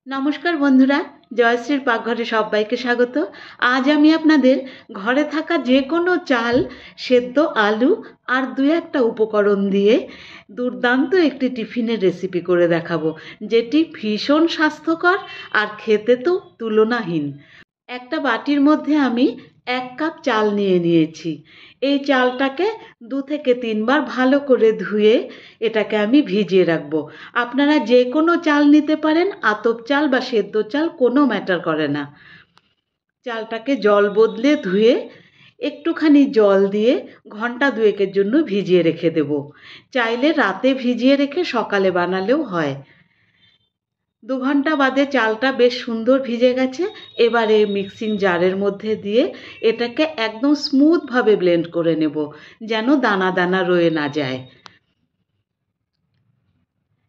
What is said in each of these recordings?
নমস্কার বন্ধুরা, জয়শ্রীর পাকঘরে সবাইকে স্বাগত। আজ আমি আপনাদের ঘরে থাকা যে কোনো চাল, সেদ্ধ আলু আর দু একটা উপকরণ দিয়ে দুর্দান্ত একটি টিফিনের রেসিপি করে দেখাবো, যেটি ভীষণ স্বাস্থ্যকর আর খেতে তো তুলনাহীন। একটা বাটির মধ্যে আমি 1 কাপ চাল নিয়েছি। এই চালটাকে 2 থেকে 3 বার ভালো করে ধুয়ে এটাকে আমি ভিজিয়ে রাখবো। আপনারা যে কোনো চাল নিতে পারেন, আতপ চাল বা সেদ্ধ চাল, কোনো ম্যাটার করে না। চালটাকে জল বদলে ধুয়ে একটুখানি জল দিয়ে ঘন্টা 2-এর জন্য ভিজিয়ে রেখে দেব। চাইলে রাতে ভিজিয়ে রেখে সকালে বানালেও হয়। 2 ঘন্টা বাদে চালটা বেশ সুন্দর ভিজে গেছে। এবারে মিক্সিং জারের মধ্যে দিয়ে এটাকে একদম স্মুথভাবে ব্লেন্ড করে নেব, যেন দানা দানা রয়ে না যায়।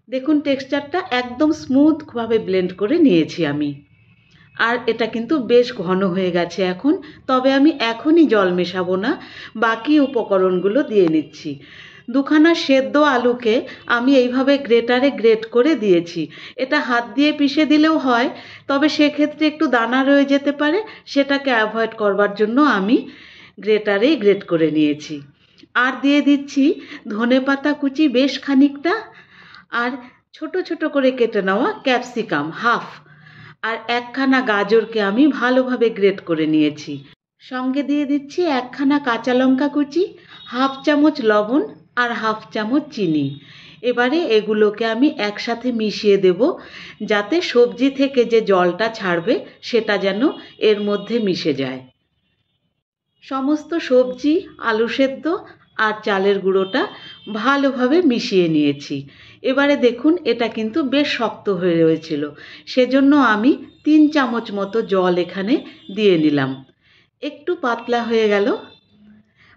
দেখুন, টেক্সচারটা একদম স্মুথভাবে ব্লেন্ড করে নিয়েছি আমি। আর এটা কিন্তু বেশ ঘন হয়ে গেছে এখন। তবে আমি এখনই জল মেশাবো না, বাকি উপকরণগুলো দিয়ে নিচ্ছি। 2 খানা সেদ্ধ আলুকে আমি এইভাবে গ্রেটারে গ্রেট করে দিয়েছি। এটা হাত দিয়ে পিষে দিলেও হয়, তবে সেক্ষেত্রে একটু দানা রয়ে যেতে পারে, সেটাকে অ্যাভয়েড করবার জন্য আমি গ্রেটারেই গ্রেট করে নিয়েছি। আর দিয়ে দিচ্ছি ধনেপাতা কুচি বেশ খানিকটা, আর ছোট ছোট করে কেটে নেওয়া ক্যাপসিকাম হাফ, আর 1 খানা গাজরকে আমি ভালোভাবে গ্রেট করে নিয়েছি। সঙ্গে দিয়ে দিচ্ছি 1 খানা কাঁচা লঙ্কা কুচি, হাফ চামচ লবণ আর হাফ চামচ চিনি। এবারে এগুলোকে আমি একসাথে মিশিয়ে দেব, যাতে সবজি থেকে যে জলটা ছাড়বে সেটা যেন এর মধ্যে মিশে যায়। সমস্ত সবজি, আলু সেদ্ধ আর চালের গুঁড়োটা ভালোভাবে মিশিয়ে নিয়েছি। এবারে দেখুন, এটা কিন্তু বেশ শক্ত হয়ে রয়েছিল, সেজন্য আমি 3 চামচ মতো জল এখানে দিয়ে নিলাম। একটু পাতলা হয়ে গেল।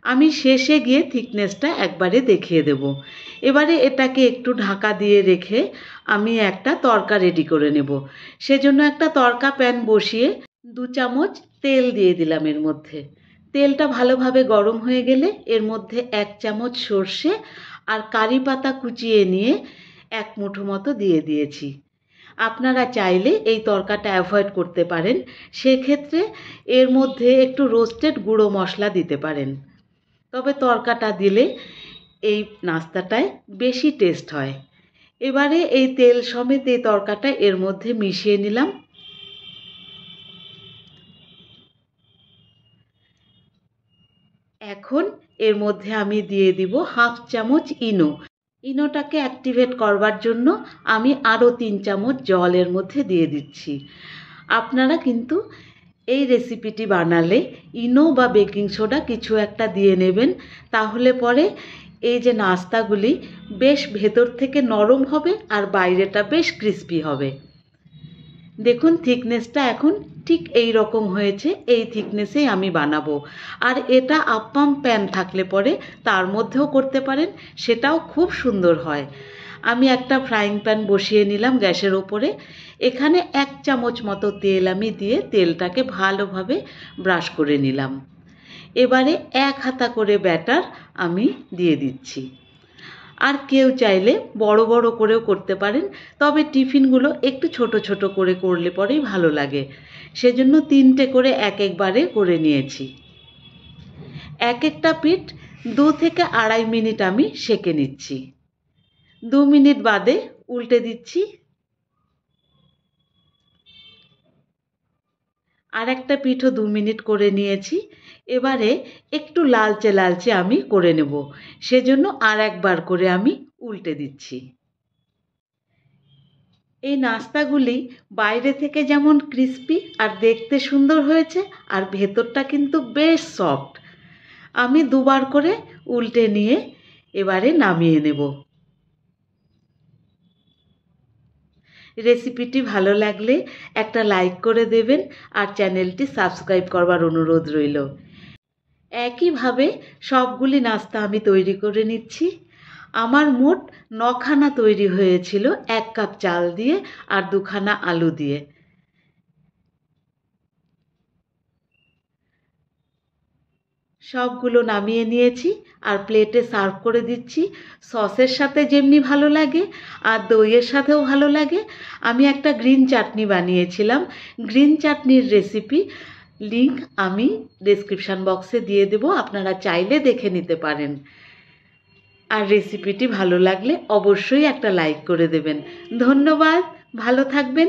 আমি শেষে গিয়ে থিকনেসটা একবারে দেখিয়ে দেব। এবারে এটাকে একটু ঢাকা দিয়ে রেখে আমি একটা তড়কা রেডি করে নেব। সেজন্য একটা তড়কা প্যান বসিয়ে 2 চামচ তেল দিয়ে দিলাম এর মধ্যে। তেলটা ভালোভাবে গরম হয়ে গেলে এর মধ্যে 1 চামচ সর্ষে আর কারি পাতা কুচিয়ে নিয়ে 1 মুঠো মতো দিয়ে দিয়েছি। আপনারা চাইলে এই তড়কাটা অ্যাভয়েড করতে পারেন, সেক্ষেত্রে এর মধ্যে একটু রোস্টেড গুঁড়ো মশলা দিতে পারেন। তবে তড়কাটা দিলে এই নাস্তাটায় বেশি টেস্ট হয়। এবারে এই তেল সমেত এই তড়কাটা এর মধ্যে মিশিয়ে নিলাম। এখন এর মধ্যে আমি দিয়ে দিব হাফ চামচ ইনো। ইনোটাকে অ্যাক্টিভেট করবার জন্য আমি আরও 3 চামচ জল এর মধ্যে দিয়ে দিচ্ছি। আপনারা কিন্তু এই রেসিপিটি বানালে ইনো বা বেকিং সোডা কিছু একটা দিয়ে নেবেন, তাহলে পরে এই যে নাস্তাগুলি বেশ ভেতর থেকে নরম হবে আর বাইরেটা বেশ ক্রিস্পি হবে। দেখুন, থিকনেসটা এখন ঠিক এই রকম হয়েছে। এই থিকনেসেই আমি বানাবো। আর এটা আপ্পাম প্যান থাকলে পরে তার মধ্যেও করতে পারেন, সেটাও খুব সুন্দর হয়। আমি একটা ফ্রাইং প্যান বসিয়ে নিলাম গ্যাসের ওপরে। এখানে 1 চামচ মতো তেল আমি দিয়ে তেলটাকে ভালোভাবে ব্রাশ করে নিলাম। এবারে 1 হাতা করে ব্যাটার আমি দিয়ে দিচ্ছি। আর কেউ চাইলে বড় বড় করেও করতে পারেন, তবে টিফিনগুলো একটু ছোট ছোট করে করলে পরেই ভালো লাগে, সেজন্য 3টে করে এক একবারে করে নিয়েছি। এক একটা পিঠ 2 থেকে 2.5 মিনিট আমি সেঁকে নিচ্ছি। 2 মিনিট বাদে উল্টে দিচ্ছি। আর একটা পিঠও 2 মিনিট করে নিয়েছি। এবারে একটু লালচে লালচে আমি করে নেব, সেজন্য আর একবার করে আমি উল্টে দিচ্ছি। এই নাস্তাগুলি বাইরে থেকে যেমন ক্রিস্পি আর দেখতে সুন্দর হয়েছে, আর ভেতরটা কিন্তু বেশ সফট। আমি 2 বার করে উল্টে নিয়ে এবারে নামিয়ে নেব। রেসিপিটি ভালো লাগলে একটা লাইক করে দেবেন, আর চ্যানেলটি সাবস্ক্রাইব করবার অনুরোধ রইল। একইভাবে সবগুলি নাস্তা আমি তৈরি করে নিচ্ছি। আমার মোট 9 খানা তৈরি হয়েছিল 1 কাপ চাল দিয়ে আর 2 খানা আলু দিয়ে। সবগুলো নামিয়ে নিয়েছি আর প্লেটে সার্ভ করে দিচ্ছি। সসের সাথে যেমনি ভালো লাগে আর দইয়ের সাথেও ভালো লাগে। আমি একটা গ্রিন চাটনি বানিয়েছিলাম, গ্রিন চাটনির রেসিপি লিংক আমি ডেসক্রিপশান বক্সে দিয়ে দেবো, আপনারা চাইলে দেখে নিতে পারেন। আর রেসিপিটি ভালো লাগলে অবশ্যই একটা লাইক করে দেবেন। ধন্যবাদ, ভালো থাকবেন।